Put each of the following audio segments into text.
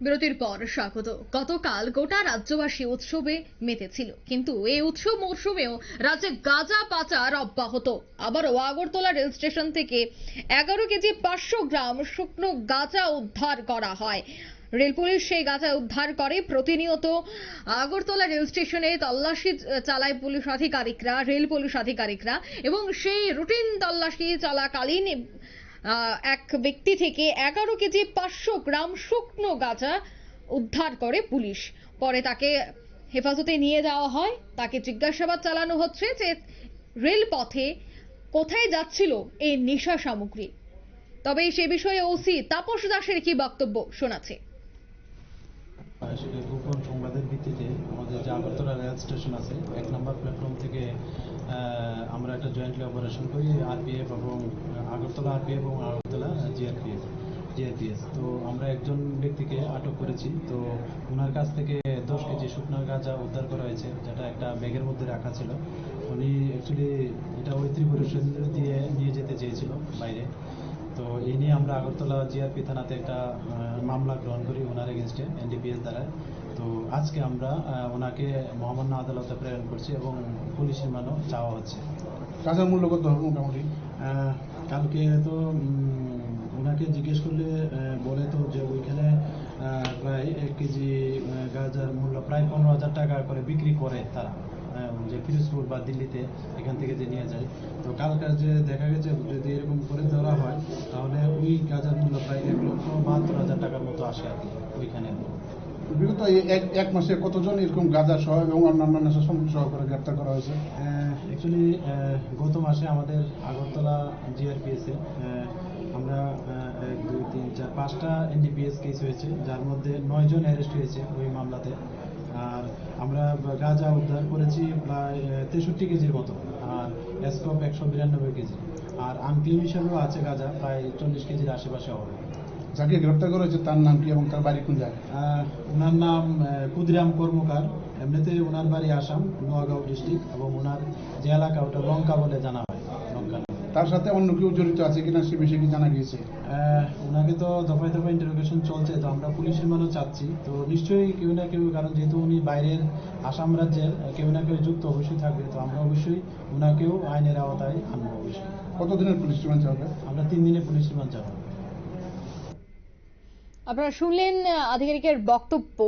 বিরতির পর স্বাগত। গতকাল গোটা রাজ্যবাসী উৎসবে মেতেছিল, কিন্তু এই উৎসব মরশুমেও রাজ্যে গাঁজা পাচার অব্যাহত। আবারও আগরতলা রেল স্টেশন থেকে 11 কেজি 500 গ্রাম শুকনো গাঁজা উদ্ধার করা হয়। রেল পুলিশ সেই গাঁজা উদ্ধার করে। প্রতিনিয়ত আগরতলা রেল স্টেশনে তল্লাশি চালায় পুলিশ আধিকারিকরা, রেল পুলিশ আধিকারিকরা, এবং সেই রুটিন তল্লাশি চলাকালীন এক ব্যক্তি থেকে 11 কেজি 500 গ্রাম শুকনো গাঁজা উদ্ধার করে পুলিশ। পরে তাকে হেফাজতে নিয়ে যাওয়া হয়, তাকে জিজ্ঞাসাবাদ চালানো হচ্ছে যে রেল পথে কোথায় যাচ্ছিল এই নেশা সামগ্রী। তবে সে বিষয়ে ওসি তাপস দাসের কি বক্তব্য শোনাচ্ছে। আসলে গোপন সংবাদের ভিত্তিতে আমাদের যে আগরতলা রেল স্টেশন আছে 1 নম্বর প্ল্যাটফর্ম থেকে আমরা একটা জয়েন্টলি অপারেশন করি আরপিএফ এবং আগরতলা আরপিএফ এবং আগরতলা জিআরপিএস। তো আমরা একজন ব্যক্তিকে আটক করেছি। তো ওনার কাছ থেকে 10 কেজি শুকনো গাঁজা উদ্ধার করা হয়েছে, যেটা একটা ব্যাগের মধ্যে রাখা ছিল। উনি অ্যাকচুয়ালি এটা মৈত্রী পরিষদ দিয়ে নিয়ে যেতে চেয়েছিল বাইরে। তো এই নিয়ে আমরা আগরতলা জিআরপি থানাতে একটা মামলা গ্রহণ করি ওনার এগেনস্টে এনডিপিএস দ্বারা। তো আজকে আমরা ওনাকে মহামান্য আদালতে প্রেরণ করছি এবং পুলিশ রিমান্ডও চাওয়া হচ্ছে। গাঁজার মূল্য কত মোটামুটি? কালকে তো ওনাকে জিজ্ঞেস করলে বলে তো যে ওইখানে প্রায় 1 কেজি গাঁজার মূল্য প্রায় 15,000 টাকা করে বিক্রি করে তারা, যে পিরোজপুর বা দিল্লিতে এখান থেকে যে নিয়ে যায়। তো কালকার যে দেখা গেছে যদি এরকম করে ধরা হয় তাহলে ওই গাঁজার মূল্য প্রায় 1,72,000 টাকার মতো আসে আর কি ওইখানে। বিগত এক মাসে কতজন এরকম গাঁজা সহ এবং অন্যান্য নেশা সামগ্রী সহ করে গ্রেপ্তার করা হয়েছে? অ্যাকচুয়ালি গত মাসে আমাদের আগরতলা জিআরপিএসে আমরা 1, 2, 3, 4, 5টা এনডিপিএস কেস হয়েছে, যার মধ্যে 9 জন অ্যারেস্ট হয়েছে ওই মামলাতে। আর আমরা গাঁজা উদ্ধার করেছি প্রায় 63 কেজির মতো, আর স্কোপ 192 কেজি, আর আনক্লিন হিসাবেও আছে গাঁজা প্রায় 40 কেজির আশেপাশে হবে। যাকে গ্রেপ্তার করা হয়েছে তার নাম কি এবং তার বাড়ি কোন জায়গায়? ওনার নাম ক্ষুদিরাম কর্মকার। এমনিতে ওনার বাড়ি আসাম, নোয়াগাঁও ডিস্ট্রিক্ট, এবং ওনার যে এলাকা ওটা লঙ্কা বলে জানা হয়, লঙ্কা। তার সাথে অন্য কেউ জড়িত আছে কিনা সে বিষয়ে কি জানা গিয়েছে? ওনাকে তো দফায় দফায় ইন্টারোগেশন চলছে, তো আমরা পুলিশ রিমান্ডও চাচ্ছি। তো নিশ্চয়ই কেউ না কেউ, কারণ যেহেতু উনি বাইরের আসাম রাজ্যের, কেউ না কেউ যুক্ত অবশ্যই থাকবে। তো আমরা অবশ্যই ওনাকেও আইনের আওতায় আনবো অবশ্যই। কতদিনের পুলিশ রিমান্ড চাওয়া? আমরা 3 দিনের পুলিশ রিমান্ড চাওয়া। আপনারা শুনলেন আধিকারিকের বক্তব্য।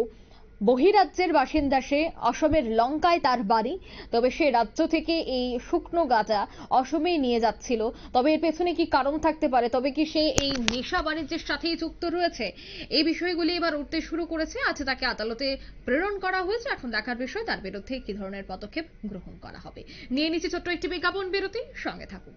বহিরাজ্যের বাসিন্দা সে, অসমের লঙ্কায় তার বাড়ি। তবে সে রাজ্য থেকে এই শুকনো গাঁজা অসমেই নিয়ে যাচ্ছিল। তবে এর পেছনে কি কারণ থাকতে পারে, তবে কি সে এই নেশা বাণিজ্যের সাথেই যুক্ত রয়েছে, এই বিষয়গুলি এবার উঠতে শুরু করেছে। আজ তাকে আদালতে প্রেরণ করা হয়েছে। এখন দেখার বিষয় তার বিরুদ্ধে কি ধরনের পদক্ষেপ গ্রহণ করা হবে। নিয়ে নিচ্ছি ছোট্ট একটি বিজ্ঞাপন বিরতি, সঙ্গে থাকুন।